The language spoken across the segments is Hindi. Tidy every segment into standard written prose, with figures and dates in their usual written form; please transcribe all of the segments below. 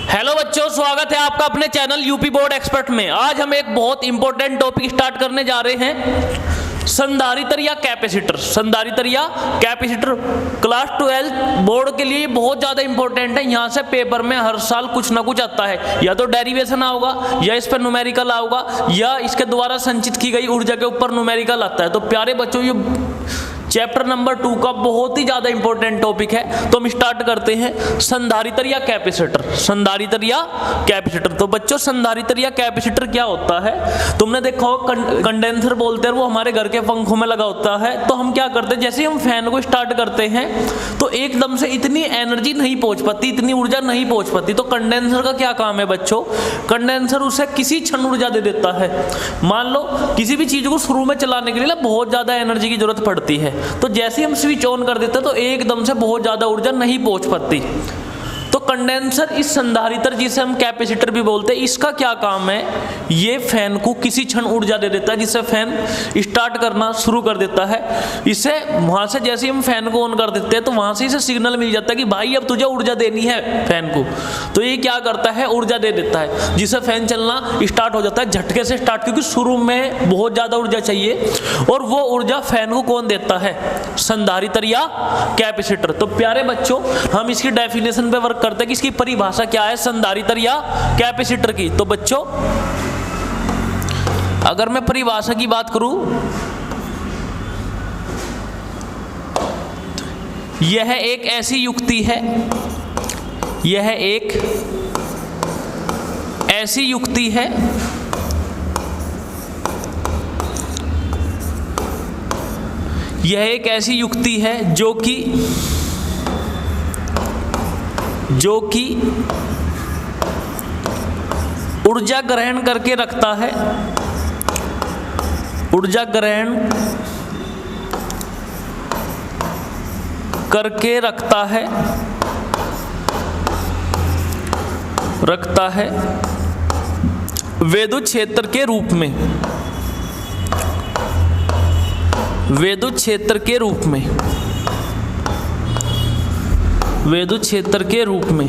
हेलो बच्चों, स्वागत है आपका अपने चैनल यूपी बोर्ड एक्सपर्ट में। आज हम एक बहुत इंपॉर्टेंट टॉपिक स्टार्ट करने जा रहे हैं, संधारित्र या कैपेसिटर। संधारित्र या कैपेसिटर क्लास 12 बोर्ड के लिए बहुत ज़्यादा इंपॉर्टेंट है। यहाँ से पेपर में हर साल कुछ ना कुछ आता है, या तो डेरिवेशन आओगा, या इस पर न्यूमेरिकल आओगा, या इसके द्वारा संचित की गई ऊर्जा के ऊपर न्यूमेरिकल आता है। तो प्यारे बच्चों, ये चैप्टर नंबर 2 का बहुत ही ज्यादा इंपॉर्टेंट टॉपिक है। तो हम स्टार्ट करते हैं, संधारित्र या कैपेसिटर। संधारित्र या कैपेसिटर। तो बच्चों, संधारित्र या कैपेसिटर क्या होता है? तुमने देखा हो कंडेंसर बोलते हैं, वो हमारे घर के पंखों में लगा होता है। तो हम क्या करते हैं, जैसे हम फैन को स्टार्ट करते हैं तो एकदम से इतनी एनर्जी नहीं पहुंच पाती, इतनी ऊर्जा नहीं पहुंच पाती। तो कंडेंसर का क्या काम है बच्चों? कंडेंसर उसे किसी क्षण ऊर्जा दे देता है। मान लो किसी भी चीज को शुरू में चलाने के लिए बहुत ज्यादा एनर्जी की जरूरत पड़ती है, तो जैसे ही हम स्विच ऑन कर देते हैं तो एकदम से बहुत ज्यादा ऊर्जा नहीं पहुंच पाती। तो कंडेंसर, इस संधारित्र जिसे हम कैपेसिटर भी बोलते हैं, इसका क्या काम है? ये फैन को किसी क्षण ऊर्जा दे देता है, जिससे फैन स्टार्ट करना शुरू कर देता है। इसे वहां से जैसे ही हम फैन को ऑन कर देते हैं तो वहां से इसे सिग्नल मिल जाता है कि भाई अब तुझे ऊर्जा देनी है फैन को। तो ये क्या करता है, ऊर्जा दे देता है, जिससे फैन चलना स्टार्ट हो जाता है झटके से स्टार्ट, क्योंकि शुरू में बहुत ज्यादा ऊर्जा चाहिए। और वो ऊर्जा फैन को कौन देता है? संधारित्र या कैपेसिटर। तो प्यारे बच्चों, हम इसकी डेफिनेशन पे वर्क करते हैं कि इसकी परिभाषा क्या है संधारित्र या कैपेसिटर की। तो बच्चों, अगर मैं परिभाषा की बात करूं, यह एक ऐसी युक्ति है, यह एक ऐसी युक्ति है यह एक ऐसी युक्ति है जो कि ऊर्जा ग्रहण करके रखता है, ऊर्जा ग्रहण करके रखता है विद्युत क्षेत्र के रूप में, विद्युत क्षेत्र के रूप में, विद्युत क्षेत्र के रूप में।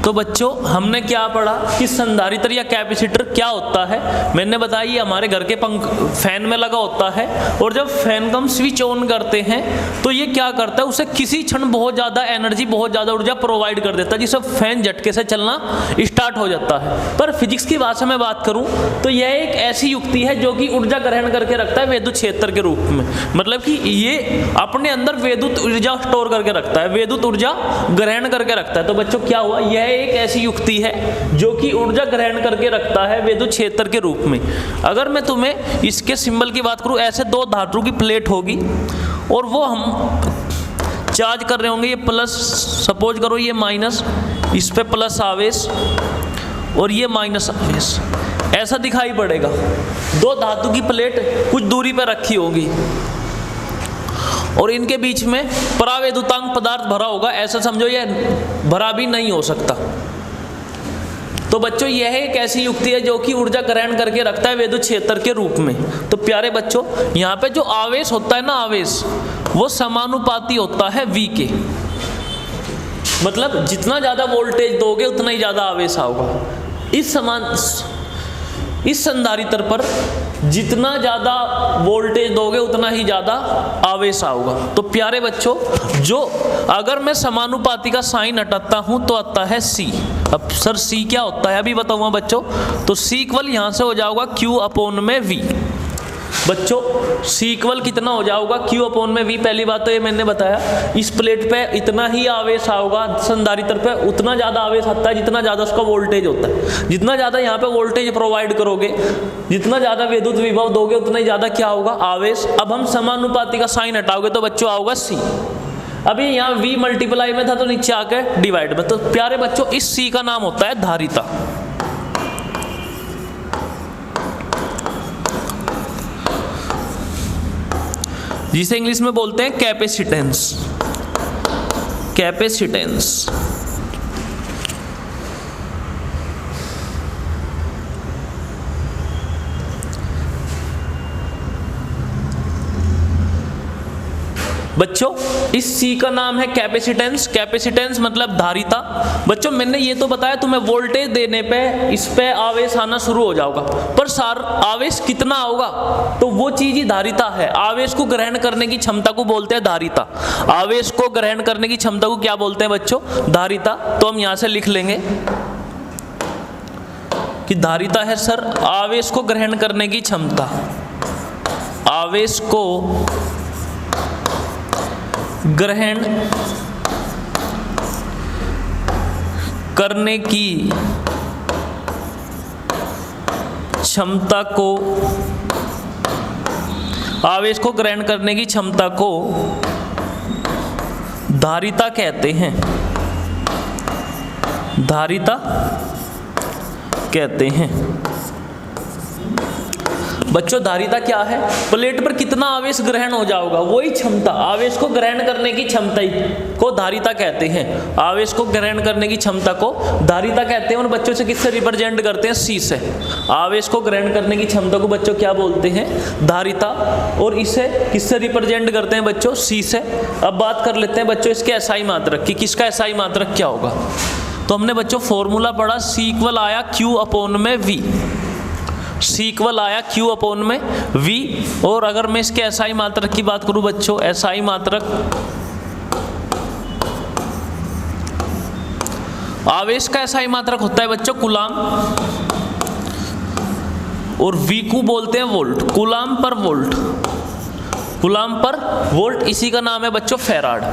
तो बच्चों, हमने क्या पढ़ा कि संधारित्र या कैपेसिटर क्या होता है? मैंने बताया ये हमारे घर के पंख फैन में लगा होता है, और जब फैन को हम स्विच ऑन करते हैं तो ये क्या करता है, उसे किसी क्षण बहुत ज़्यादा एनर्जी, बहुत ज़्यादा ऊर्जा प्रोवाइड कर देता है, जिससे फैन झटके से चलना स्टार्ट हो जाता है। पर फिजिक्स की भाषा में बात करूँ तो यह एक ऐसी युक्ति है जो कि ऊर्जा ग्रहण करके रखता है विद्युत क्षेत्र के रूप में। मतलब कि ये अपने अंदर विद्युत ऊर्जा स्टोर करके रखता है, विद्युत ऊर्जा ग्रहण करके रखता है। तो बच्चों, क्या हुआ, यह एक ऐसी युक्ति है जो कि ऊर्जा ग्रहण करके रखता है विद्युत क्षेत्र के रूप में। अगर मैं तुम्हें इसके सिंबल की बात करूं, ऐसे दो धातु की प्लेट होगी और वो हम चार्ज कर रहे होंगे। ये प्लस, सपोज करो ये माइनस, इस पे प्लस आवेश और ये माइनस आवेश, ऐसा दिखाई पड़ेगा। दो धातु की प्लेट कुछ दूरी पर रखी होगी और इनके बीच में परावैद्युतांक पदार्थ भरा होगा। ऐसा समझो ये भरा भी नहीं हो सकता। तो बच्चों, यह एक ऐसी युक्ति है जो कि ऊर्जा ग्रहण करके रखता है विद्युत क्षेत्र के रूप में। तो प्यारे बच्चों, यहाँ पे जो आवेश होता है ना, आवेश वो समानुपाती होता है V के। मतलब जितना ज्यादा वोल्टेज दोगे उतना ही ज्यादा आवेश आएगा। इस संधारित्र पर जितना ज्यादा वोल्टेज दोगे उतना ही ज्यादा आवेश आएगा। तो प्यारे बच्चों, जो अगर मैं समानुपाती का साइन हटाता हूं तो आता है C। अब सर C क्या होता है अभी बताऊंगा बच्चों। तो C इक्वल यहां से हो जाएगा Q अपॉन में V। बच्चों, C इक्वल कितना हो जाएगा, Q अपॉन में V। पहली बात तो ये मैंने बताया, इस प्लेट पे इतना ही आवेश आएगा, संधारित्र पे उतना ज़्यादा आवेश आता है जितना ज़्यादा उसका वोल्टेज होता है। जितना ज़्यादा यहाँ पे वोल्टेज प्रोवाइड करोगे, जितना ज़्यादा विद्युत विभव दोगे, उतना ही ज़्यादा क्या होगा, आवेश। अब हम समानुपाती का साइन हटाओगे तो बच्चों आएगा C। अभी यहाँ V मल्टीप्लाई में था तो नीचे आके डिवाइड में। तो प्यारे बच्चों, इस C का नाम होता है धारिता। जिसे इंग्लिश में बोलते हैं कैपेसिटेंस। कैपेसिटेंस। बच्चों इस C का नाम है कैपेसिटेंस। कैपेसिटेंस मतलब धारिता। बच्चों मैंने ये तो बताया तुम्हें वोल्टेज देने पे इस पे आवेश आना शुरू हो जाएगा, पर सर आवेश कितना होगा, तो वो चीज ही धारिता है। आवेश को ग्रहण करने की क्षमता को बोलते हैं धारिता। आवेश को ग्रहण करने की क्षमता को क्या बोलते हैं बच्चों, धारिता। तो हम यहां से लिख लेंगे कि धारिता है सर आवेश को ग्रहण करने की क्षमता। आवेश को ग्रहण करने की क्षमता को, आवेश को ग्रहण करने की क्षमता को धारिता कहते हैं। धारिता कहते हैं। बच्चों धारिता क्या है, प्लेट पर कितना आवेश ग्रहण हो जाएगा वही क्षमता, आवेश को ग्रहण करने की क्षमता को धारिता कहते हैं। आवेश को ग्रहण करने की क्षमता को धारिता कहते हैं। और बच्चों से किससे रिप्रेजेंट करते हैं, C से। आवेश को ग्रहण करने की क्षमता को बच्चों क्या बोलते हैं, धारिता। और इसे किससे रिप्रेजेंट करते हैं बच्चों, C से। अब बात कर लेते हैं बच्चों इसके SI मात्रक की। किसका SI मात्रक क्या होगा, तो हमने बच्चों फॉर्मूला पढ़ा, C इक्वल आया Q अपॉन में V। C इक्वल आया Q अपॉन में V। और अगर मैं इसके SI मात्रक की बात करूं बच्चों, SI मात्रक, आवेश का SI मात्रक होता है बच्चों कूलाम, और V को बोलते हैं वोल्ट, कूलाम पर वोल्ट। कूलाम पर वोल्ट, इसी का नाम है बच्चों फैराड।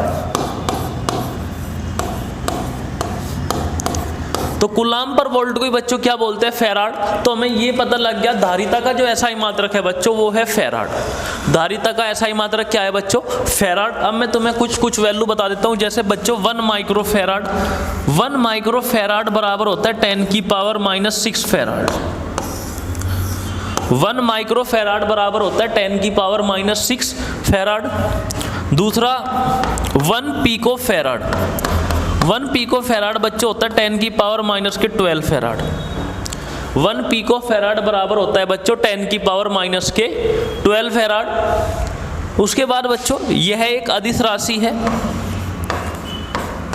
तो कूलाम पर वोल्ट को ही बच्चों क्या बोलते हैं, फैराड। तो हमें ये पता लग गया धारिता का जो SI मात्रक है बच्चों वो है फैराड। धारिता का SI मात्रक क्या है बच्चों, फैराड। अब मैं तुम्हें कुछ वैल्यू बता देता हूँ। जैसे बच्चों 1 माइक्रोफैराड, 1 माइक्रोफैराड बराबर होता है 10⁻⁻⁶ फैराड। 1 माइक्रोफैराड बराबर होता है 10⁻⁻⁶ फैराड। दूसरा 1 पिकोफैराड, 1 पिकोफैराड बच्चों होता है 10⁻⁻12 फैराड। 1 पिकोफैराड बराबर होता है बच्चों 10⁻⁻12 फैराड। उसके बाद बच्चों यह एक अदिश राशि है,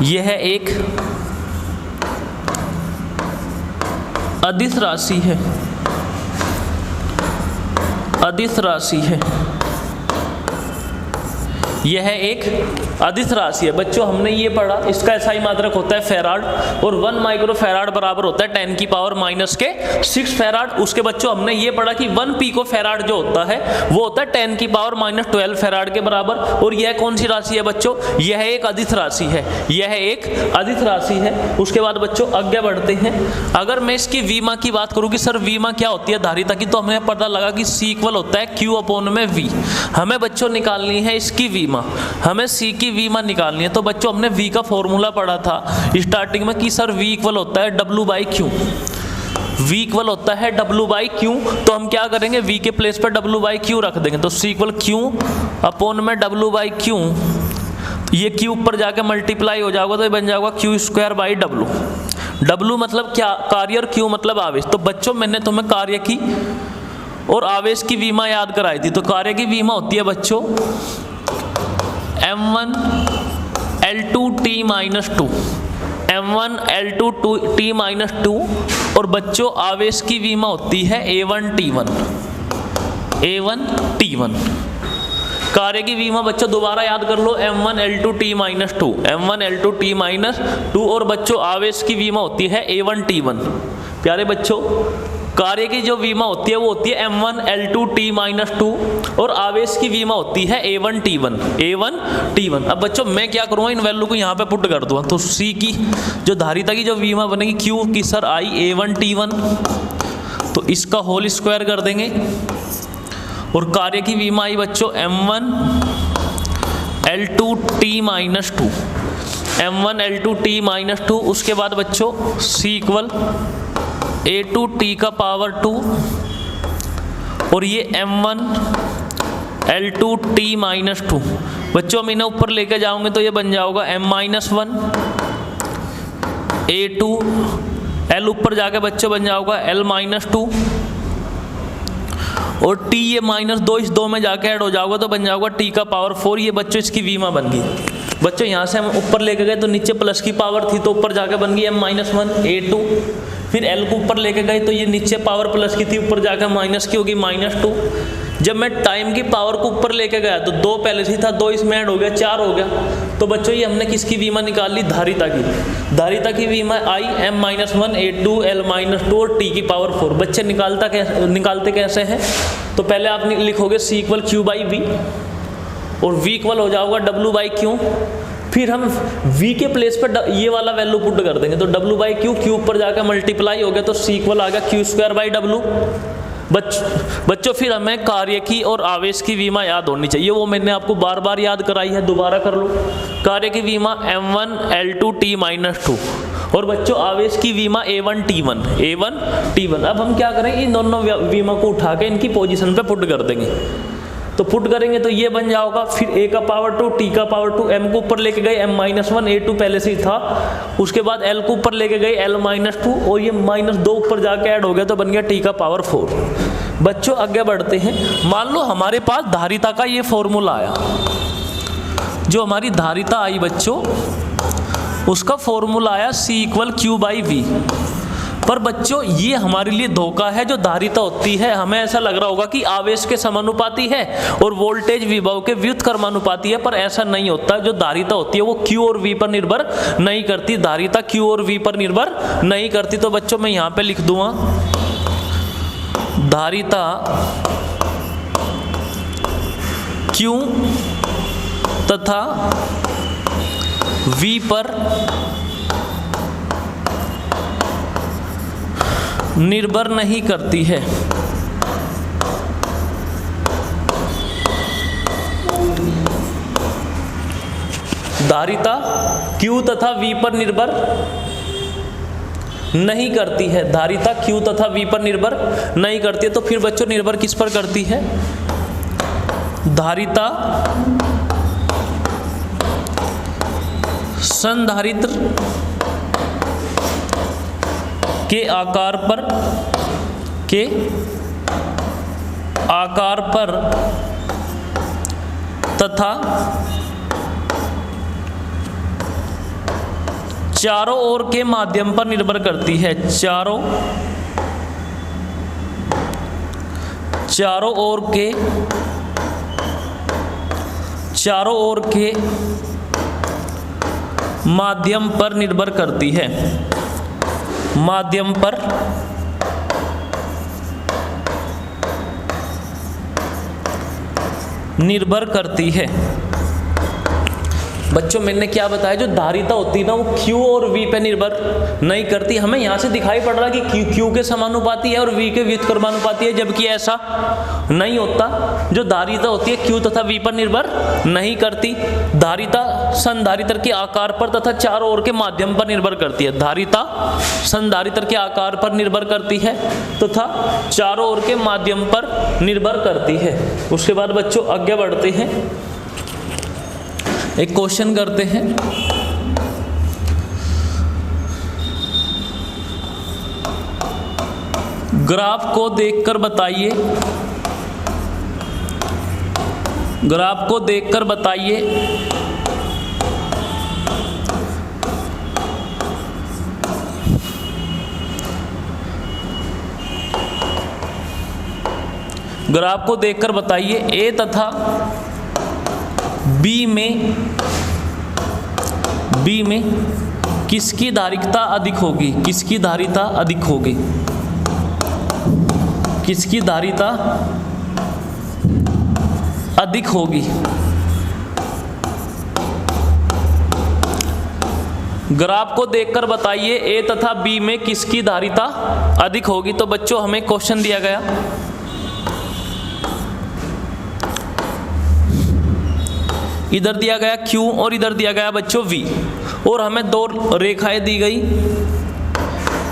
यह एक अदिश राशि है, अदिश राशि है, यह एक अदिश राशि है बच्चों। हमने ये पढ़ा, इसका SI मात्रक होता है फैराड, और 1 माइक्रोफैराड बराबर होता है 10⁻⁻⁶ फैराड। उसके बच्चों हमने ये पढ़ा कि 1 पिकोफैराड जो होता है वो होता है 10⁻⁻12 फैराड के बराबर। और यह कौन सी राशि है बच्चों, यह एक अदिश राशि है, यह एक अदिश राशि है। उसके बाद बच्चों आगे बढ़ते हैं। अगर मैं इसकी वीमा की बात करूँ कि सर वीमा क्या होती है धारिता की, तो हमें पता लगा कि C इक्वल होता है Q अपॉन में V। हमें बच्चों निकालनी है इसकी वीमा, हमें C की वीमा निकालनी है। तो बच्चों हमने V का फॉर्मूला पढ़ा था स्टार्टिंग में कि सर V इक्वल होता है W/Q। V इक्वल होता है W/Q। तो हम क्या करेंगे, V के प्लेस पर W/Q रख देंगे। तो C इक्वल Q अपॉन में W/Q। ये Q ऊपर जाके मल्टीप्लाई हो जाएगा तो ये बन जाएगा Q²/W। W मतलब क्या, कार्य, और Q मतलब आवेश। तो बच्चों मैंने तुम्हें कार्य की और आवेश की वीमा याद कराई थी। तो कार्य की वीमा होती है बच्चों M1L2T-2, M1L2T-2। और बच्चों आवेश की वीमा होती है A1T1, A1T1। कार्य की वीमा बच्चों दोबारा याद कर लो, M1L2T-2, M1L2T-2। और बच्चों आवेश की वीमा होती है A1T1। प्यारे बच्चों कार्य की जो वीमा होती है वो होती है M1L2T-2, और आवेश की वीमा होती है A1T1, A1T1। अब बच्चों मैं क्या करूँगा, इन वैल्यू को यहाँ पे पुट कर दूँगा। तो C की जो धारिता की जो वीमा बनेगी Q की सर आई A1T1, तो इसका होल स्क्वायर कर देंगे। और कार्य की वीमा आई बच्चों M1L2T-2, M1L2T-2। उसके बाद बच्चों C इक्वल A2T⁻², और ये M1L2T-2। बच्चों हम इन्हें ऊपर लेके जाओगे तो ये बन जाओगा M-1 A2, L ऊपर जाके बच्चों बन जाओगा L-2, और t ये -2 इस 2 में जाके ऐड हो जाओगे तो बन जाओगा t का पावर 4। ये बच्चों इसकी वीमा बन गई। बच्चों यहाँ से हम ऊपर लेके गए तो नीचे प्लस की पावर थी तो ऊपर जाके बन गई m-1 a2। फिर l को ऊपर लेके गए तो ये नीचे पावर प्लस की थी, ऊपर जाकर माइनस की होगी -2। जब मैं टाइम की पावर को ऊपर लेके गया तो 2 पहले से था, 2 इसमें ऐड हो गया, 4 हो गया। तो बच्चों ये हमने किसकी वीमा निकाल ली? धारिता की। धारिता की वीमा आई m-1 a2 l-2 और t की पावर 4। बच्चे निकालते कैसे हैं? तो पहले आप लिखोगे c = q/v और v इक्वल हो जाएगा w/q। फिर हम v के प्लेस पर ये वाला वैल्यू पुट कर देंगे तो w/q, q ऊपर जाकर मल्टीप्लाई हो गया तो c इक्वल आ गया q²/w। बच्चों फिर हमें कार्य की और आवेश की वीमा याद होनी चाहिए, वो मैंने आपको बार बार याद कराई है, दोबारा कर लो। कार्य की वीमा m1 l2 t-2 और बच्चों आवेश की वीमा a1 t1। अब हम क्या करें, इन दोनों वीमा को उठा के इनकी पोजीशन पे पुट कर देंगे। तो पुट करेंगे तो ये बन जाएगा फिर a का पावर 2 t का पावर 2, m को ऊपर लेके गए m-1 a2 पहले से ही था, उसके बाद l को ऊपर लेके गए l-2 और ये -2 ऊपर जाके ऐड हो गया तो बन गया t का पावर 4। बच्चों आगे बढ़ते हैं। मान लो हमारे पास धारिता का ये फॉर्मूला आया, जो हमारी धारिता आई बच्चों उसका फॉर्मूला आया c = q/v। पर बच्चों ये हमारे लिए धोखा है। जो धारिता होती है हमें ऐसा लग रहा होगा कि आवेश के समानुपाती है और वोल्टेज विभव के व्युत्क्रमानुपाती है, पर ऐसा नहीं होता। जो धारिता होती है वो Q और V पर निर्भर नहीं करती। धारिता Q और V पर निर्भर नहीं करती। तो बच्चों मैं यहाँ पे लिख दूंगा धारिता Q तथा V पर निर्भर नहीं करती है। धारिता Q तथा V पर निर्भर नहीं करती है। धारिता Q तथा V पर निर्भर नहीं करती है। तो फिर बच्चों निर्भर किस पर करती है? धारिता संधारित्र के आकार पर तथा चारों ओर के माध्यम पर निर्भर करती है। चारों ओर के माध्यम पर निर्भर करती है। माध्यम पर निर्भर करती है। बच्चों मैंने क्या बताया, जो धारिता होती है ना वो Q और V पे निर्भर नहीं करती। हमें यहाँ से दिखाई पड़ रहा है कि Q के समानुपाती है और V के व्युत्क्रमानुपाती है, जबकि ऐसा नहीं होता। जो धारिता होती है Q तथा V पर निर्भर नहीं करती। धारिता संधारित्र के आकार पर तथा चारों ओर के माध्यम पर निर्भर करती है। धारिता संधारित्र के आकार पर निर्भर करती है तथा चारों ओर के माध्यम पर निर्भर करती है। उसके बाद बच्चों आगे बढ़ते हैं, एक क्वेश्चन करते हैं। ग्राफ को देखकर बताइए, ग्राफ को देखकर बताइए ग्राफ को देखकर बताइए ए तथा बी में किसकी धारिता अधिक होगी? किसकी धारिता अधिक होगी? किसकी धारिता अधिक होगी? ग्राफ को देखकर बताइए ए तथा बी में किसकी धारिता अधिक होगी। तो बच्चों हमें क्वेश्चन दिया गया, इधर दिया गया Q और इधर दिया गया बच्चों V, और हमें दो रेखाएं दी गई,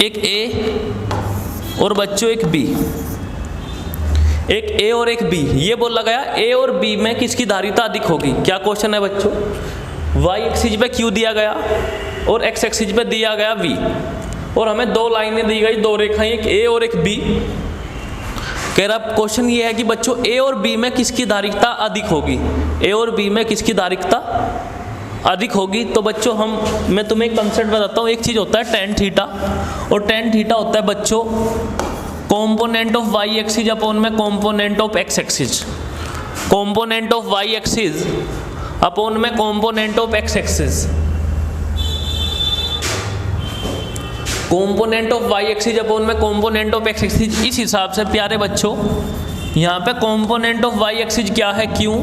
एक A और बच्चों एक B। एक A और एक B, ये बोला गया A और B में किसकी धारिता अधिक होगी। क्या क्वेश्चन है बच्चों? Y एक्सिस पे Q दिया गया और X एक्सिस पे दिया गया V, और हमें दो लाइनें दी गई, दो रेखाएं, एक A और एक B। कह रहा क्वेश्चन ये है कि बच्चों ए और बी में किसकी धारिता अधिक होगी, ए और बी में किसकी धारिता अधिक होगी। तो बच्चों मैं तुम्हें एक कंसेप्ट बताता हूँ। एक चीज़ होता है टेन थीटा, और टेन थीटा होता है बच्चों component of Y axis upon में component of X axis, component of Y axis upon में component of X axis, component of Y axis upon में कॉम्पोनेंट ऑफ एक्स एक्सिस। इस हिसाब से प्यारे बच्चों यहाँ पे कॉम्पोनेंट ऑफ वाई एक्सिस क्या है क्यू,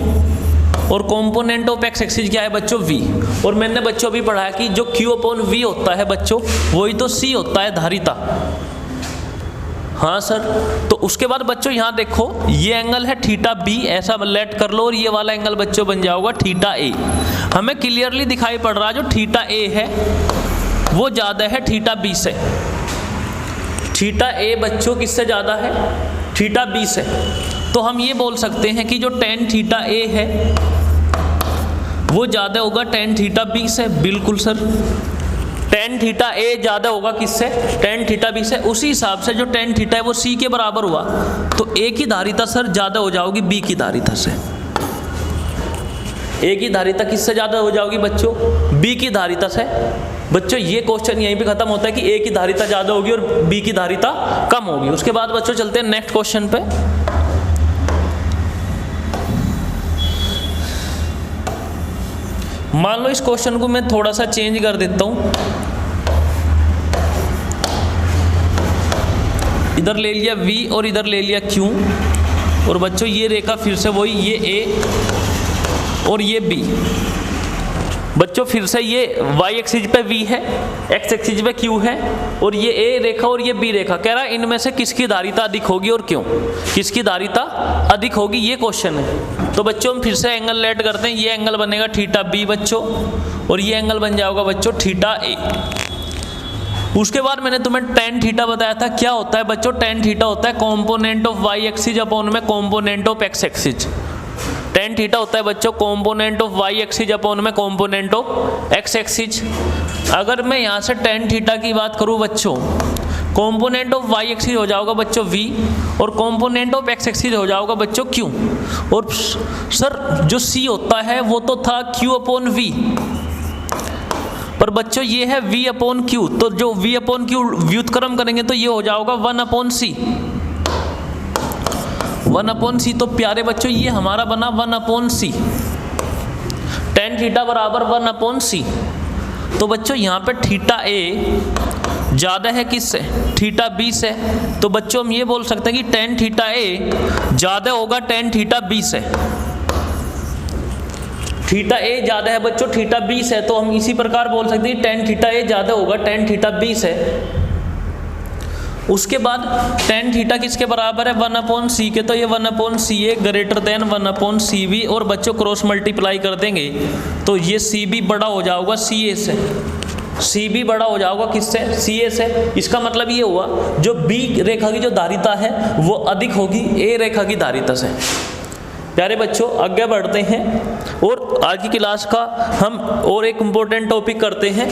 और कॉम्पोनेंट ऑफ एक्स एक्सिस क्या है बच्चों वी। और मैंने बच्चों अभी पढ़ा है कि जो क्यू अपॉन वी होता है बच्चों वही तो सी होता है धारिता। हाँ सर, तो उसके बाद बच्चों यहाँ देखो ये एंगल है थीटा बी, ऐसा लेट कर लो, और ये वाला एंगल बच्चों बन जाएगा थीटा ए। हमें क्लियरली दिखाई पड़ रहा है जो थीटा ए है वो ज़्यादा है थीटा बी से। थीटा ए बच्चों किससे ज़्यादा है, थीटा बी से। तो हम ये बोल सकते हैं कि जो टेन थीटा ए है वो ज़्यादा होगा टेन थीटा बी से। बिल्कुल सर, टेन थीटा ए ज़्यादा होगा किससे, टेन थीटा बी से। उसी हिसाब से जो टेन थीटा है वो सी के बराबर हुआ, तो ए की धारिता सर ज़्यादा हो जाओगी बी की धारिता से। ए की धारिता किससे ज़्यादा हो जाओगी बच्चों, बी की धारिता से। बच्चों ये क्वेश्चन यहीं पे खत्म होता है कि ए की धारिता ज़्यादा होगी और बी की धारिता कम होगी। उसके बाद बच्चों चलते हैं नेक्स्ट क्वेश्चन पे। मान लो इस क्वेश्चन को मैं थोड़ा सा चेंज कर देता हूं, इधर ले लिया V और इधर ले लिया Q, और बच्चों ये रेखा फिर से वही, ये A और ये B। बच्चों फिर से ये y एक्सिस पे V है, x एक्सिस पे Q है, और ये A रेखा और ये B रेखा। कह रहा है इनमें से किसकी धारिता अधिक होगी और क्यों, किसकी धारिता अधिक होगी, ये क्वेश्चन है। तो बच्चों हम फिर से एंगल लेट करते हैं। ये एंगल बनेगा थीटा B बच्चों, और ये एंगल बन जाएगा बच्चों थीटा A। उसके बाद मैंने तुम्हें टेन थीटा बताया था, क्या होता है बच्चों, टेन थीटा होता है component of y axis upon में component of x axis. Tan theta होता है बच्चों component of y axis upon में कॉम्पोनेंट ऑफ x एक्सिस। अगर मैं यहाँ से टेन थीटा की बात करूँ बच्चों, कॉम्पोनेंट ऑफ y एक्सिस हो जाएगा बच्चों v, और कॉम्पोनेंट ऑफ x एक्सिस हो जाएगा बच्चों q। और सर जो c होता है वो तो था q अपॉन v, पर बच्चों ये है v अपॉन q। तो जो v अपॉन q व्युत्क्रम करेंगे तो ये हो जाएगा 1 अपॉन c, 1 अपॉन सी। तो प्यारे बच्चों ये हमारा बना 1 अपॉन सी, टेन थीटा बराबर 1 अपॉन सी। तो बच्चों यहाँ पे थीटा ए ज़्यादा है किससे, थीटा बी से। तो बच्चों हम ये बोल सकते हैं कि टेन थीटा ए ज़्यादा होगा टेन थीटा बी से। थीटा ए ज़्यादा है बच्चों थीटा बी से, तो हम इसी प्रकार बोल सकते हैं टेन थीटा ए ज़्यादा होगा टेन थीटा बी से। उसके बाद टेन थीटा किसके बराबर है, 1 अपॉन सी के। तो ये 1 upon C A greater than 1 upon C B, और बच्चों क्रॉस मल्टीप्लाई कर देंगे तो ये सी बी बड़ा हो जाएगा सी ए से, सी बी बड़ा हो जाएगा किससे, सी ए से। इसका मतलब ये हुआ जो बी रेखा की जो धारिता है वो अधिक होगी ए रेखा की धारिता से। प्यारे बच्चों आगे बढ़ते हैं, और आज की क्लास का हम और एक इम्पोर्टेंट टॉपिक करते हैं।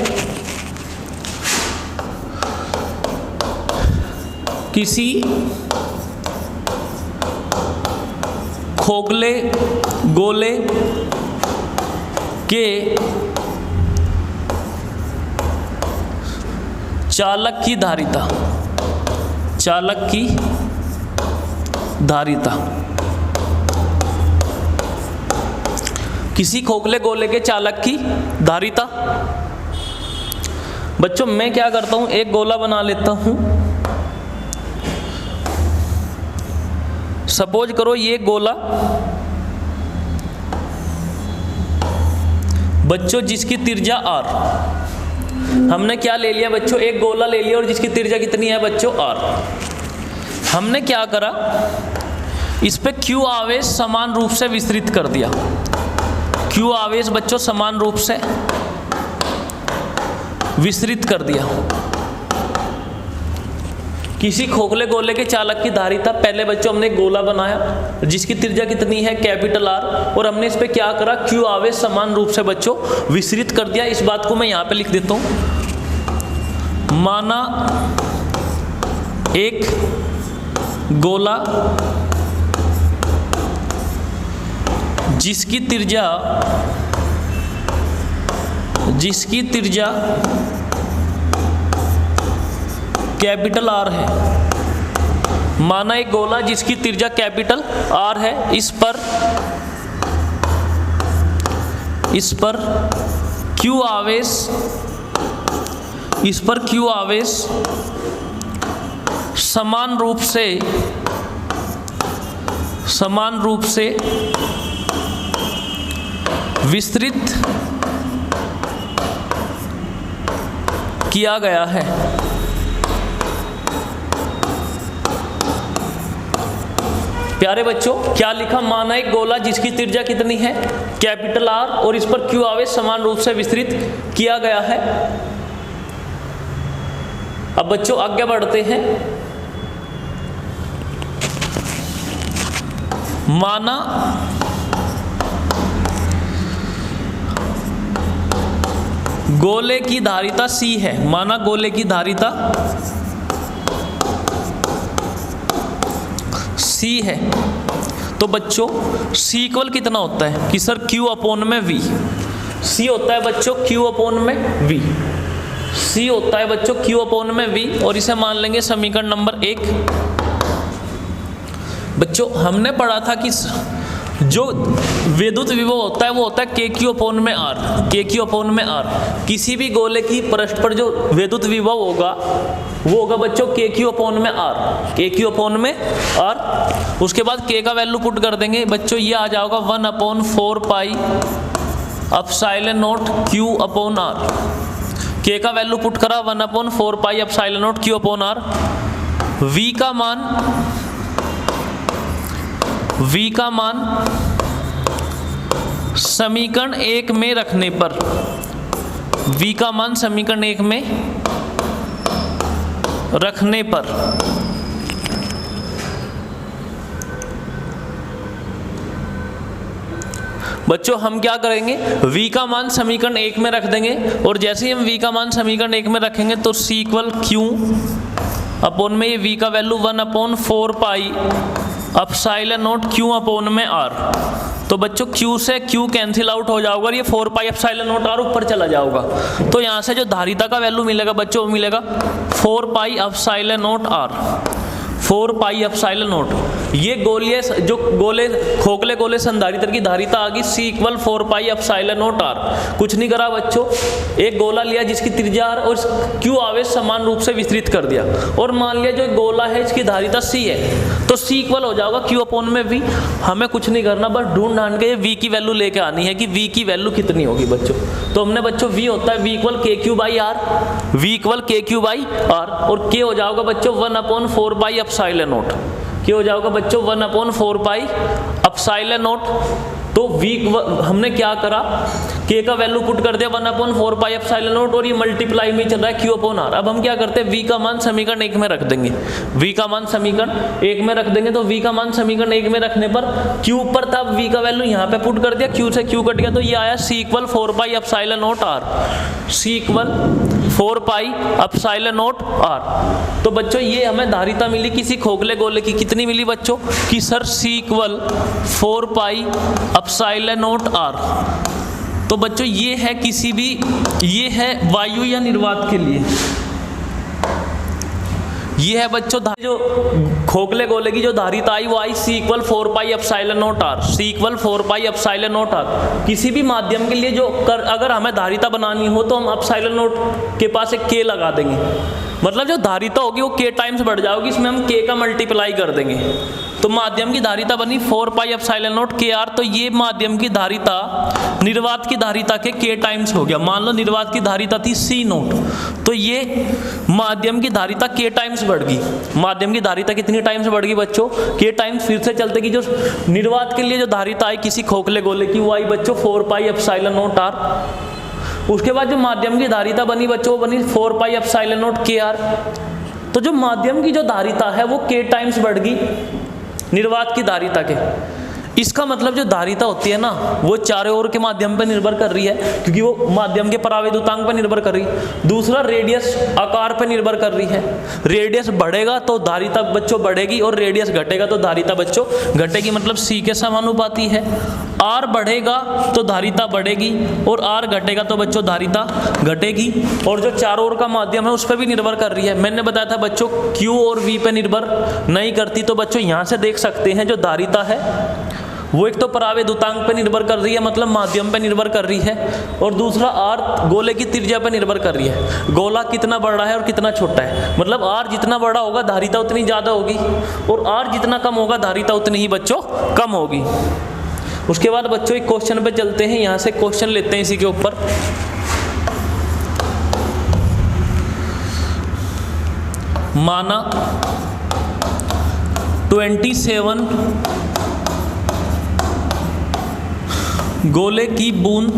किसी खोखले गोले के चालक की धारिता, चालक की धारिता, किसी खोखले गोले के चालक की धारिता। बच्चों मैं क्या करता हूं, एक गोला बना लेता हूं। सपोज करो ये गोला बच्चों जिसकी त्रिज्या r, हमने क्या ले लिया बच्चों, एक गोला ले लिया और जिसकी त्रिज्या कितनी है बच्चों r। हमने क्या करा, इस पे q आवेश समान रूप से विस्तृत कर दिया। q आवेश बच्चों समान रूप से विस्तृत कर दिया। किसी खोखले गोले के चालक की धारिता, पहले बच्चों हमने गोला बनाया जिसकी त्रिज्या कितनी है कैपिटल R, और हमने इस पे क्या करा, Q आवेश समान रूप से बच्चों विस्तृत कर दिया। इस बात को मैं यहाँ पे लिख देता हूँ। माना एक गोला जिसकी त्रिज्या कैपिटल आर है। माना एक गोला जिसकी त्रिज्या कैपिटल आर है, इस पर क्यू आवेश समान रूप से विस्तृत किया गया है। प्यारे बच्चों, क्या लिखा? माना एक गोला जिसकी त्रिज्या कितनी है? कैपिटल आर, और इस पर क्यू आवेश समान रूप से विस्तृत किया गया है। अब बच्चों आगे बढ़ते हैं। माना गोले की धारिता C है। माना गोले की धारिता C है, तो बच्चों C इक्वल कितना होता है कि सर Q अपॉन में V। C होता है बच्चों Q अपॉन में V। C होता है बच्चों Q अपॉन में V, और इसे मान लेंगे समीकरण नंबर 1। बच्चों हमने पढ़ा था कि जो विद्युत विभव होता है वो होता है KQ अपॉन में R। KQ अपॉन में R। किसी भी गोले की पृष्ठ पर जो विद्युत विभव होगा वो होगा बच्चों KQ अपॉन में R। KQ अपॉन में R। उसके बाद K का वैल्यू पुट कर देंगे बच्चों, ये आ जाएगा 1/4 pi epsilon not Q upon R। K का वैल्यू पुट करा 1/4 pi epsilon not Q upon R। V का मान समीकरण 1 में रखने पर, V का मान समीकरण 1 में रखने पर बच्चों हम क्या करेंगे? V का मान समीकरण 1 में रख देंगे, और जैसे ही हम V का मान समीकरण 1 में रखेंगे तो C इक्वल Q अपॉन में ये V का value 1/4 pi epsilon not Q upon में R। तो बच्चों Q से Q कैंसिल आउट हो जाएगा और ये 4 पाई एप्सिलॉन नॉट R ऊपर चला जाएगा। तो यहाँ से जो धारिता का वैल्यू मिलेगा बच्चों वो मिलेगा 4 pi epsilon not R। 4 pi epsilon not. ये गोलीय जो खोखले गोले संधारित्र की धारिता आ गई C equal 4 pi epsilon not R। कुछ नहीं करा बच्चों, एक गोला लिया जिसकी त्रिज्या R और Q आवेश समान रूप से विस्तृत कर दिया, और मान लिया जो गोला है इसकी धारिता C है, तो C इक्वल हो जाएगा Q अपॉन में V। हमें कुछ नहीं करना, बस ढूंढ के V की वैल्यू लेके आनी है कि V की वैल्यू कितनी होगी बच्चों। तो हमने बच्चों V होता है V equal KQ by R। V equal KQ by R, और K हो जाएगा बच्चों 1/4 पाई एप्सिलॉन नॉट। क्या हो जाएगा बच्चों 1/4 पाई एप्सिलॉन नॉट। तो V हमने क्या करा, K का वैल्यू पुट कर दिया 1/4 पाई एप्सिलॉन नॉट, और ये मल्टीप्लाई में चल रहा है Q अपॉन R। अब हम क्या करते हैं, V का मान समीकरण 1 में रख देंगे। V का मान समीकरण 1 में रख देंगे, तो V का मान समीकरण 1 में रखने पर Q पर था, V का वैल्यू यहाँ पे पुट कर दिया, Q से Q कट गया, तो ये आया C equal 4 pi epsilon not R। C equal 4 pi epsilon not R। तो बच्चों ये हमें धारिता मिली किसी खोखले गोले की, कितनी मिली बच्चों कि sir C equal 4 pi epsilon not R। तो बच्चों ये है किसी भी, ये है वायु या निर्वात के लिए, ये है बच्चों जो खोखले गोले की जो धारिता आई वो आई C equal 4 pi epsilon not R। C equal 4 pi epsilon not R। किसी भी माध्यम के लिए जो अगर हमें धारिता बनानी हो तो हम एप्सिलॉन नॉट के पास एक K लगा देंगे, मतलब जो धारिता होगी वो K टाइम्स बढ़ जाएगी, इसमें हम K का मल्टीप्लाई कर देंगे। तो माध्यम की धारिता बनी 4 पाई एप्सिलॉन नॉट KR। तो ये माध्यम की धारिता निर्वात की धारिता के K टाइम्स हो गया। मान लो निर्वात की धारिता थी C नॉट, तो ये माध्यम की धारिता K टाइम्स बढ़ गई। माध्यम की धारिता कितनी टाइम्स बढ़ गई बच्चों? K times. फिर से चलते कि जो निर्वात के लिए जो धारिता आई किसी खोखले गोले की वो आई बच्चों 4 पाई एप्सिलॉन नॉट R। उसके बाद जो माध्यम की धारिता बनी बच्चों वो बनी 4 पाई एप्सिलॉन नॉट KR। तो जो माध्यम की जो धारिता है वो K टाइम्स बढ़ गई निर्वात की धारिता के। इसका मतलब जो धारिता होती है ना वो चारों ओर के माध्यम पर निर्भर कर रही है, क्योंकि वो माध्यम के परावैद्युतांक पर निर्भर कर रही है। दूसरा रेडियस आकार पर निर्भर कर रही है। रेडियस बढ़ेगा तो धारिता बच्चों बढ़ेगी और रेडियस घटेगा तो धारिता बच्चों घटेगी, मतलब सी के समानुपाती है। आर बढ़ेगा तो धारिता बढ़ेगी और आर घटेगा तो बच्चों धारिता घटेगी। और जो चारों ओर का माध्यम है उस पर भी निर्भर कर रही है। मैंने बताया था बच्चों क्यू और वी पे निर्भर नहीं करती, तो बच्चों यहाँ से देख सकते हैं जो धारिता है वो एक तो परावैद्युतांक पे निर्भर कर रही है, मतलब माध्यम पे निर्भर कर रही है, और दूसरा आर गोले की त्रिज्या पे निर्भर कर रही है। गोला कितना बड़ा है और कितना छोटा है, मतलब आर जितना बड़ा होगा धारिता उतनी ज़्यादा होगी और आर जितना कम होगा धारिता उतनी ही बच्चों कम होगी। उसके बाद बच्चों एक क्वेश्चन पे चलते हैं, यहाँ से क्वेश्चन लेते हैं इसी के ऊपर। माना 27 गोले की बूंद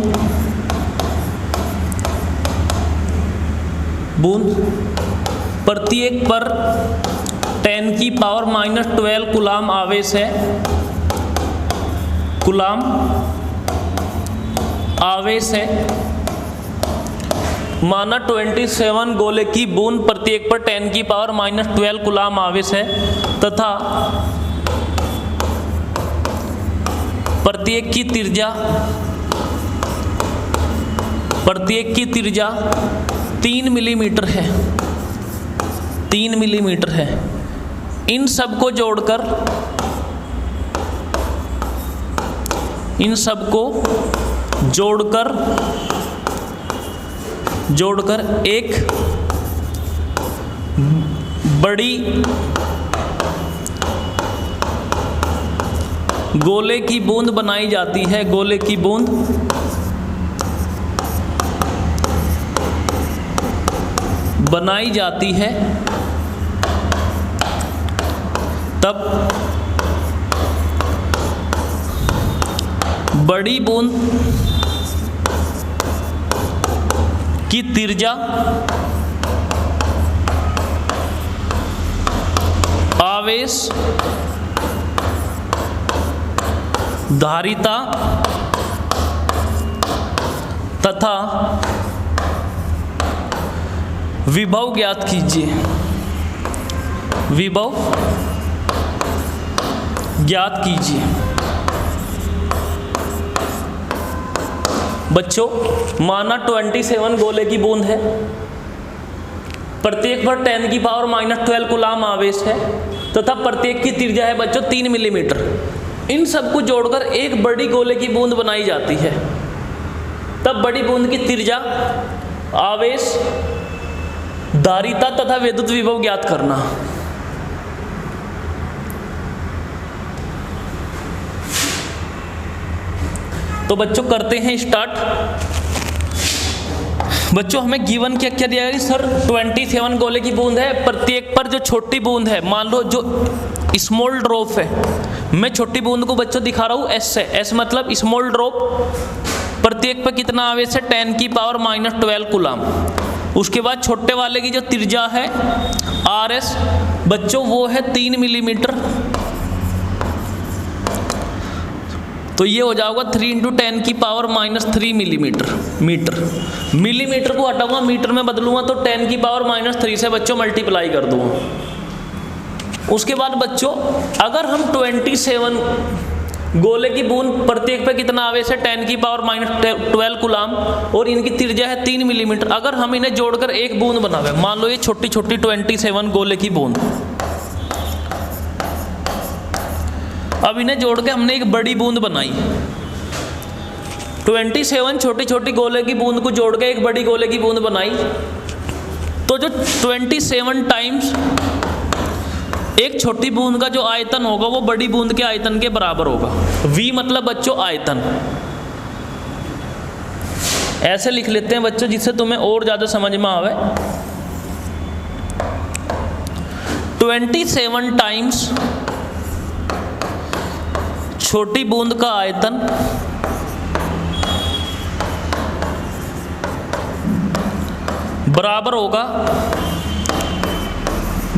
प्रत्येक पर 10⁻⁻12 कूलाम आवेश है, कूलाम आवेश है। माना 27 गोले की बूंद प्रत्येक पर 10⁻⁻12 कूलाम आवेश है तथा प्रत्येक की त्रिज्या 3 मिलीमीटर है, 3 मिलीमीटर है। इन सबको जोड़कर एक बड़ी गोले की बूंद बनाई जाती है, गोले की बूंद बनाई जाती है। तब बड़ी बूंद की त्रिज्या आवेश धारिता तथा विभव ज्ञात कीजिए, विभव ज्ञात कीजिए। बच्चों माना 27 गोले की बूंद है, प्रत्येक पर 10⁻⁻12 कूलाम आवेश है तथा प्रत्येक की त्रिज्या है बच्चों 3 मिलीमीटर। इन सबको जोड़कर एक बड़ी गोले की बूंद बनाई जाती है। तब बड़ी बूंद की त्रिज्या आवेश धारिता तथा विद्युत विभव ज्ञात करना। तो बच्चों करते हैं स्टार्ट। बच्चों हमें गिवन क्या क्या दिया है सर? 27 गोले की बूंद है, प्रत्येक पर जो छोटी बूंद है, मान लो जो स्मॉल ड्रॉप है, मैं छोटी बूंद को बच्चों दिखा रहा हूँ एस से, एस मतलब स्मॉल ड्रॉप, प्रत्येक पर कितना आवेश है 10⁻⁻12 कूलाम। उसके बाद छोटे वाले की जो त्रिज्या है आर एस बच्चों वो है 3 मिलीमीटर। तो ये हो जाएगा 3 × 10⁻³ मिलीमीटर। मिलीमीटर को हटाऊंगा मीटर में बदलूंगा तो 10⁻³ से बच्चों मल्टीप्लाई कर दूंगा। उसके बाद बच्चों अगर हम 27 गोले की बूंद प्रत्येक पे कितना आवेश है 10⁻12 कूलाम और इनकी त्रिज्या है 3 मिलीमीटर, अगर हम इन्हें जोड़कर एक बूंद बनावे, मान लो ये छोटी छोटी 27 गोले की बूंद, अब इन्हें जोड़ के हमने एक बड़ी बूंद बनाई। 27 छोटी छोटी गोले की बूंद को जोड़ के एक बड़ी गोले की बूंद बनाई, तो जो 27 टाइम्स एक छोटी बूंद का जो आयतन होगा वो बड़ी बूंद के आयतन के बराबर होगा। V मतलब बच्चों आयतन। ऐसे लिख लेते हैं बच्चों जिससे तुम्हें और ज्यादा समझ में आवे। 27 टाइम्स छोटी बूंद का आयतन बराबर होगा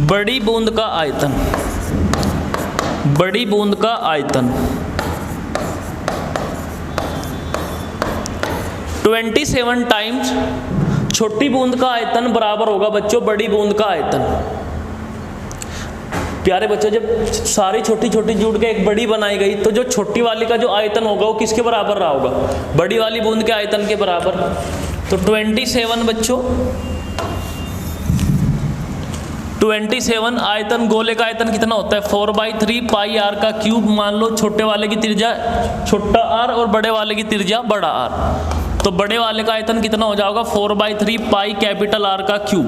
बड़ी बूंद का आयतन। बड़ी बूंद का आयतन 27 टाइम्स छोटी बूंद का आयतन बराबर होगा बच्चों बड़ी बूंद का आयतन। प्यारे बच्चों, जब सारी छोटी छोटी जुड़ के एक बड़ी बनाई गई तो जो छोटी वाली का जो आयतन होगा वो किसके बराबर रहा होगा? बड़ी वाली बूंद के आयतन के बराबर। तो 27 बच्चों, 27 आयतन, गोले का आयतन कितना होता है? 4/3 पाई आर का क्यूब। मान लो छोटे वाले की त्रिज्या छोटा आर और बड़े वाले की त्रिज्या बड़ा आर, तो बड़े वाले का आयतन कितना हो जाएगा? 4/3 पाई कैपिटल आर का क्यूब।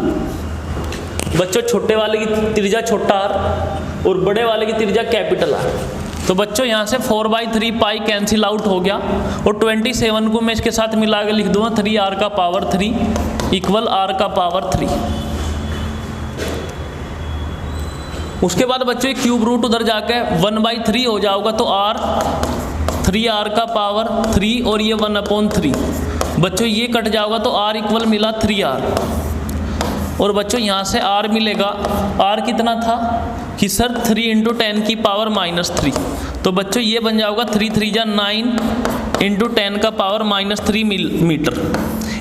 बच्चों छोटे वाले की त्रिज्या छोटा आर और बड़े वाले की त्रिज्या कैपिटल आर, तो बच्चों यहाँ से 4/3 पाई कैंसिल आउट हो गया और 27 को मैं इसके साथ मिला के लिख दूंगा 3r का पावर 3 इक्वल r का पावर 3। उसके बाद बच्चों ये क्यूब रूट उधर जाके 1/3 हो जाएगा, तो r 3r का पावर 3 और ये 1/3। बच्चों ये कट जाएगा तो r इक्वल मिला 3r। और बच्चों यहाँ से r मिलेगा, r कितना था कि सर 3 × 10 की पावर -3, तो बच्चों ये बन जाएगा 3 3 जा 9 × 10 का पावर -3 मीटर।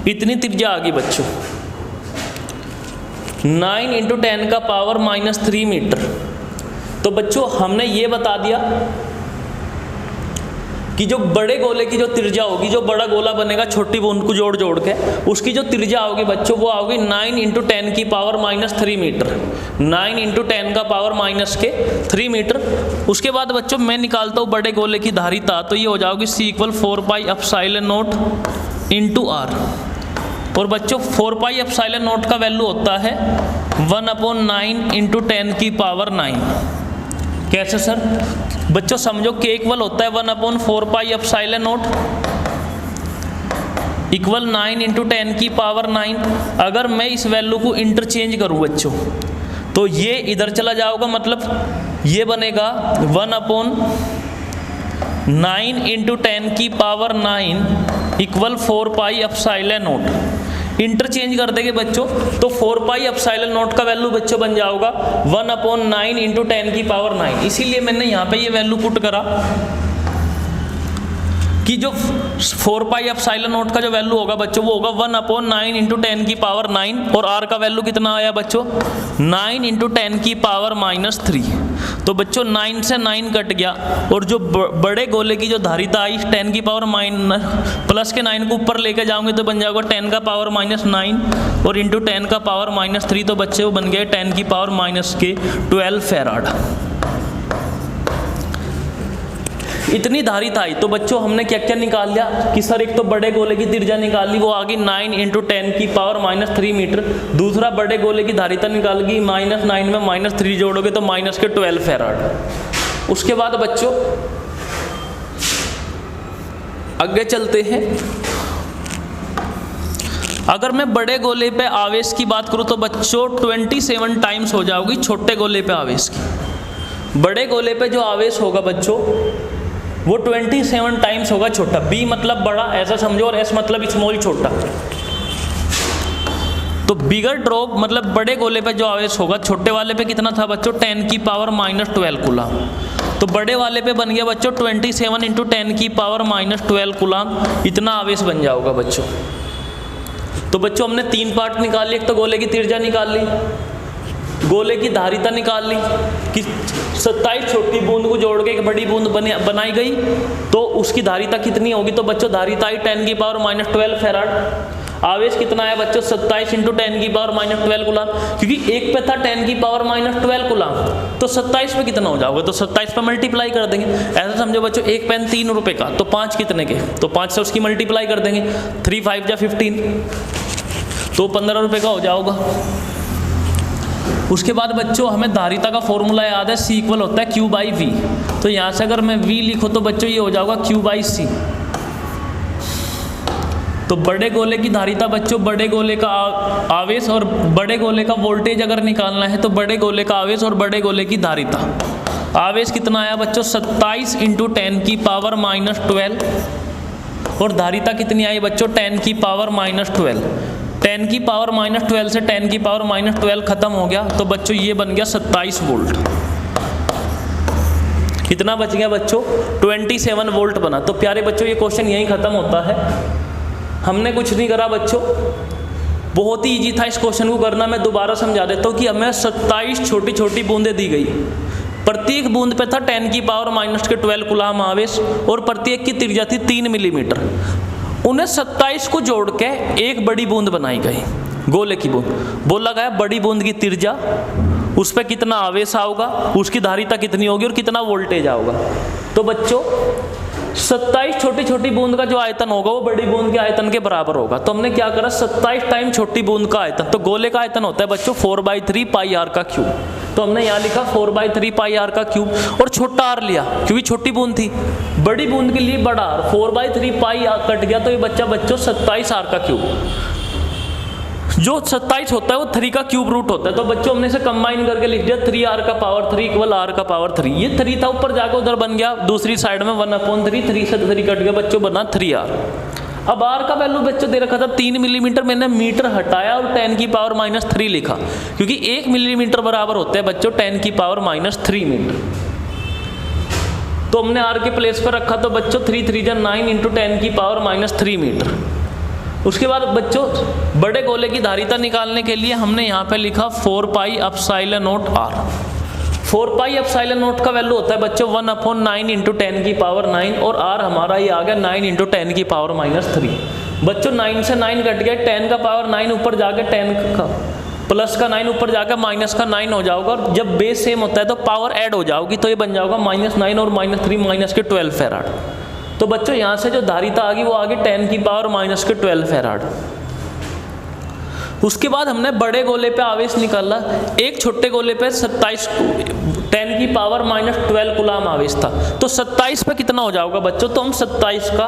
इतनी त्रिज्या आ गई बच्चों, 9 × 10 का पावर -3 मीटर। तो बच्चों हमने ये बता दिया कि जो बड़े गोले की जो त्रिज्या होगी, जो बड़ा गोला बनेगा छोटी बूंद को जोड़ जोड़ के, उसकी जो त्रिज्या होगी बच्चों वो होगी 9 × 10 की पावर -3 मीटर। 9 × 10 का पावर -3 मीटर। उसके बाद बच्चों मैं निकालता हूँ बड़े गोले की धारिता, तो ये हो जाएगी C = 4πε0 × r। और बच्चों 4πε0 का वैल्यू होता है 1/9 × 10 की पावर 9। कैसे सर? बच्चों समझो k इक्वल होता है 1/4πε0 इक्वल 9 × 10 की पावर 9। अगर मैं इस वैल्यू को इंटरचेंज करूं बच्चों तो ये इधर चला जाएगा, मतलब ये बनेगा 1/9 × 10 की पावर 9 इक्वल 4πε0। इंटरचेंज कर देंगे बच्चों तो 4πε0 का वैल्यू बच्चों बन जाएगा 1/9 × 10 की पावर 9। इसीलिए मैंने यहाँ पे ये वैल्यू पुट करा कि जो 4πε0 का जो वैल्यू होगा बच्चों वो होगा 1/9 × 10 की पावर 9 और r का वैल्यू कितना आया बच्चों? 9 × 10 की पावर -3। तो बच्चों 9 से 9 कट गया और जो बड़े गोले की जो धारिता आई 10 की पावर प्लस के 9 को ऊपर लेके जाओगे तो बन जाएगा 10 का पावर -9 और इंटू 10 का पावर -3, तो बच्चे वो बन गए 10 की पावर -12 फैराड। इतनी धारिता आई तो बच्चों हमने क्या क्या निकाल लिया कि सर एक तो बड़े गोले की त्रिज्या निकाल ली, वो आ गई 9 × 10 की पावर -3 मीटर। दूसरा बड़े गोले की धारिता निकाल गई, -9 में -3 जोड़ोगे तो -12 फैराड। उसके बाद बच्चों आगे चलते हैं। अगर मैं बड़े गोले पे आवेश की बात करूं तो बच्चों 27 टाइम्स हो जाओगी छोटे गोले पे आवेश की। बड़े गोले पे जो आवेश होगा बच्चों वो 27 टाइम्स होगा छोटा। B मतलब बड़ा ऐसा समझो और S मतलब स्मॉल छोटा। तो बिगर ड्रॉप मतलब बड़े गोले पे जो आवेश होगा छोटे वाले पे कितना था बच्चों? 10 की पावर -12 कूलाम। तो बड़े वाले पे बन गया बच्चों 27 × 10 की पावर -12 कूलाम। इतना आवेश बन जाएगा बच्चों। तो बच्चों हमने 3 पार्ट निकाल लिए। एक तो गोले की त्रिज्या निकाल ली, गोले की धारिता निकाल ली कि 27 छोटी बूंद को जोड़ के एक बड़ी बूंद बनाई गई तो उसकी धारिता कितनी होगी? तो बच्चों धारिता आई 10 की पावर -12 फैराड। आवेश कितना है बच्चों? 27 × 10 की पावर -12 कूलाम, क्योंकि एक पे था 10 की पावर -12 कूलाम, तो 27 पे कितना हो जाओगे? तो 27 पे मल्टीप्लाई कर देंगे। ऐसा समझो बच्चों एक पेन 3 रुपए का, तो 5 कितने के? तो 5 से उसकी मल्टीप्लाई कर देंगे। 3 × 5 = 15, तो 15 रुपए का हो जाएगा। उसके बाद बच्चों हमें धारिता का फॉर्मूला याद है, C इक्वल होता है Q/V। तो यहाँ से अगर मैं V लिखूँ तो बच्चों ये हो जाएगा Q/C। तो बड़े गोले की धारिता बच्चों, बड़े गोले का आवेश और बड़े गोले का वोल्टेज अगर निकालना है तो बड़े गोले का आवेश और बड़े गोले की धारिता। आवेश कितना आया बच्चों? 27 × 10 की पावर -12 और धारिता कितनी आई बच्चों? 10 की पावर -12। 10 की पावर -12 से 10 की पावर -12 खत्म हो गया, तो बच्चों ये बन गया 27 वोल्ट। कितना बच गया बच्चों? 27 वोल्ट बना। तो प्यारे बच्चों ये क्वेश्चन यहीं खत्म होता है। हमने कुछ नहीं करा बच्चों, बहुत ही इजी था इस क्वेश्चन को करना। मैं दोबारा समझा देता हूँ कि हमें 27 छोटी छोटी बूंदें दी गई, प्रत्येक बूंद पे था 10 की पावर माइनस के 12 कूलाम आवेश और प्रत्येक की त्रिज्या थी 3 मिलीमीटर। उन्हें 27 को जोड़ के एक बड़ी बूंद बनाई गई, गोले की बूंद। बोला गया बड़ी बूंद की त्रिज्या, उस पर कितना आवेश आओगा, उसकी धारिता कितनी होगी और कितना वोल्टेज आओगा। तो बच्चों 27 छोटी छोटी बूंद का जो आयतन होगा वो बड़ी बूंद के आयतन के बराबर होगा। तो हमने क्या करा, 27 टाइम छोटी बूंद का आयतन, तो गोले का आयतन होता है बच्चों 4/3 पाई आर का क्यूब। तो हमने यहाँ लिखा 4/3 पाई आर का क्यूब और छोटा आर लिया क्योंकि छोटी बूंद थी। बड़ी बूंद के लिए बड़ा आर, 4/3 पाई आर कट गया तो ये बच्चा बच्चों 27 आर का क्यूब। जो 27 होता है वो 3 का क्यूब रूट होता है। तो बच्चों हमने इसे कंबाइन करके लिख दिया 3r का पावर 3 इक्वल r का पावर 3। ये 3 था, ऊपर जाकर उधर बन गया दूसरी साइड में 1/3, 3 से 3 कट गया बच्चों, बना 3r। अब r का वैल्यू बच्चों दे रखा था 3 मिलीमीटर, मैंने मीटर हटाया और 10 की पावर -3 लिखा क्योंकि 1 मिलीमीटर बराबर होता है बच्चों 10 की पावर -3 मीटर। तो हमने r के प्लेस पर रखा, तो बच्चों 3 3 जा 9 इंटू 10 की पावर -3 मीटर। उसके बाद बच्चों बड़े गोले की धारिता निकालने के लिए हमने यहाँ पे लिखा 4 pi epsilon not r। 4 pi epsilon not का वैल्यू होता है बच्चों 1/9 इंटू 10 की पावर 9 और r हमारा ये आ गया 9 इंटू 10 की पावर -3। बच्चों 9 से 9 कट गया, 10 का पावर 9 ऊपर जाके 10 का प्लस का 9 ऊपर जाकर माइनस का 9 हो जाएगा और जब बेस सेम होता है तो पावर ऐड हो जाएगी, तो ये बन जाएगा -9 और -3 माइनस के 12 फैराड। तो बच्चों यहाँ से जो धारिता आ गई वो आ गई 10 की पावर के 12 फैराड। उसके बाद हमने बड़े गोले पे आवेश निकाला, एक छोटे गोले पे 10 की पावर -12 कूलाम आवेश था। तो 27 पे कितना हो जाएगा बच्चों, तो हम 27 का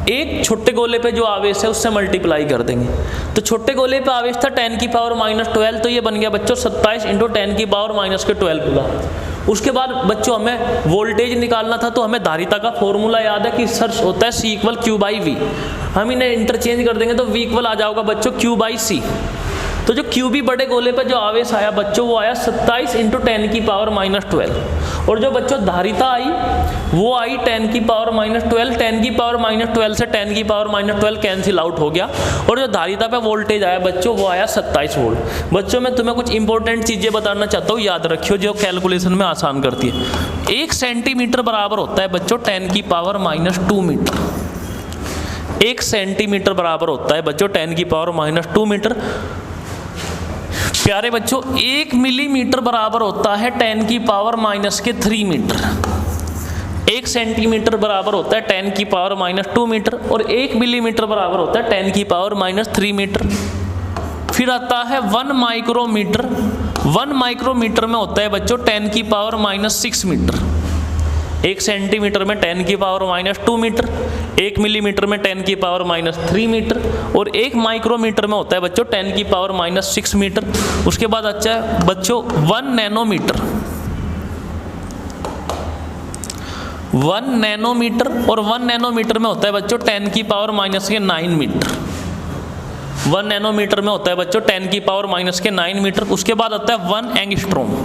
एक छोटे गोले पे जो आवेश है उससे मल्टीप्लाई कर देंगे। तो छोटे गोले पे आवेश था 10 की पावर -12, तो ये बन गया बच्चों 27 इंटू 10 की पावर के 12 कूलाम। उसके बाद बच्चों हमें वोल्टेज निकालना था, तो हमें धारिता का फॉर्मूला याद है कि सर होता है C इक्वल Q/V। हम इन्हें इंटरचेंज कर देंगे तो V इक्वल आ जाएगा बच्चों Q/C। तो जो QB बड़े गोले पर जो आवेश आया बच्चों वो आया 27 इंटू 10 की पावर -12 और जो बच्चों धारिता आई वो आई 10 की पावर -12। 10 की पावर -12 से 10 की पावर -12 कैंसिल आउट हो गया और जो धारिता पे वोल्टेज आया बच्चों वो आया 27 वोल्ट। बच्चों मैं तुम्हें कुछ इंपॉर्टेंट चीज़ें बताना चाहता हूँ, याद रखियो जो कैलकुलेशन में आसान करती है। 1 सेंटीमीटर बराबर होता है बच्चों 10 की पावर -2 मीटर। 1 सेंटीमीटर बराबर होता है बच्चों 10 की पावर -2 मीटर। प्यारे बच्चों 1 मिलीमीटर बराबर होता है 10 की पावर -3 मीटर। 1 सेंटीमीटर बराबर होता है 10 की पावर -2 मीटर और 1 मिलीमीटर बराबर होता है 10 की पावर -3 मीटर। फिर आता है 1 माइक्रोमीटर। 1 माइक्रोमीटर में होता है बच्चों 10 की पावर -6 मीटर। 1 सेंटीमीटर में 10 की पावर -2 मीटर, 1 मिलीमीटर में 10 की पावर -3 मीटर और 1 माइक्रोमीटर में होता है बच्चों 10 की पावर -6 मीटर। उसके बाद अच्छा है बच्चों 1 नैनोमीटर। 1 नैनोमीटर और 1 नैनोमीटर में होता है बच्चों 10 की पावर -9 मीटर। 1 नैनोमीटर में होता है बच्चों 10 की पावर -9 मीटर। उसके बाद आता है 1 एंगस्ट्रॉम।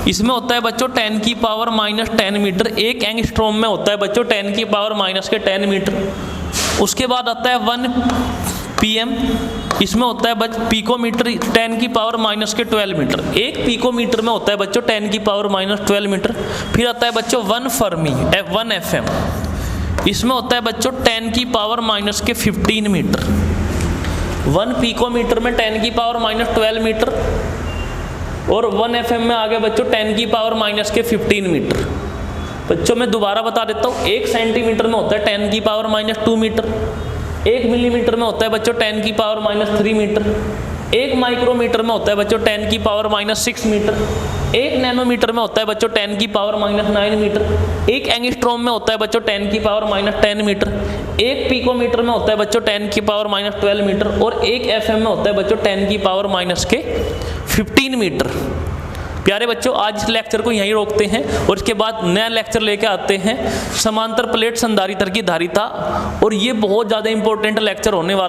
इसमें होता है बच्चों 10 की पावर -10 मीटर। 1 एंगस्ट्रॉम में होता है बच्चों 10 की पावर -10 मीटर। उसके बाद आता है 1 pm। इसमें होता है पिकोमीटर 10 की पावर -12 मीटर। 1 पिकोमीटर में होता है बच्चों 10 की पावर -12 मीटर। फिर आता है बच्चों 1 फर्मी 1 FM। इसमें होता है बच्चों 10 की पावर -15 मीटर। 1 पिकोमीटर में 10 की पावर -12 मीटर और 1 FM में आ गया बच्चों 10 की पावर -15 मीटर। बच्चों मैं दोबारा बता देता हूँ, 1 सेंटीमीटर में होता है 10 की पावर -2 मीटर। 1 मिलीमीटर में होता है बच्चों 10 की पावर -3 मीटर। 1 माइक्रोमीटर में होता है बच्चों 10 की पावर -6 मीटर। 1 नैनोमीटर में होता है बच्चों 10 की पावर -9 मीटर। 1 एंगस्ट्रॉम में होता है बच्चों 10 की पावर -10 मीटर। 1 पिकोमीटर में होता है बच्चों 10 की पावर -12 मीटर और 1 FM में होता है बच्चों 10 की पावर -15 मीटर। प्यारे बच्चों आज इस लेक्चर को यहीं रोकते हैं और इसके बाद नया लेक्चर लेके आते हैं समांतर प्लेट संधारित्र की धारिता, और ये बहुत ज़्यादा इंपॉर्टेंट लेक्चर होने वाला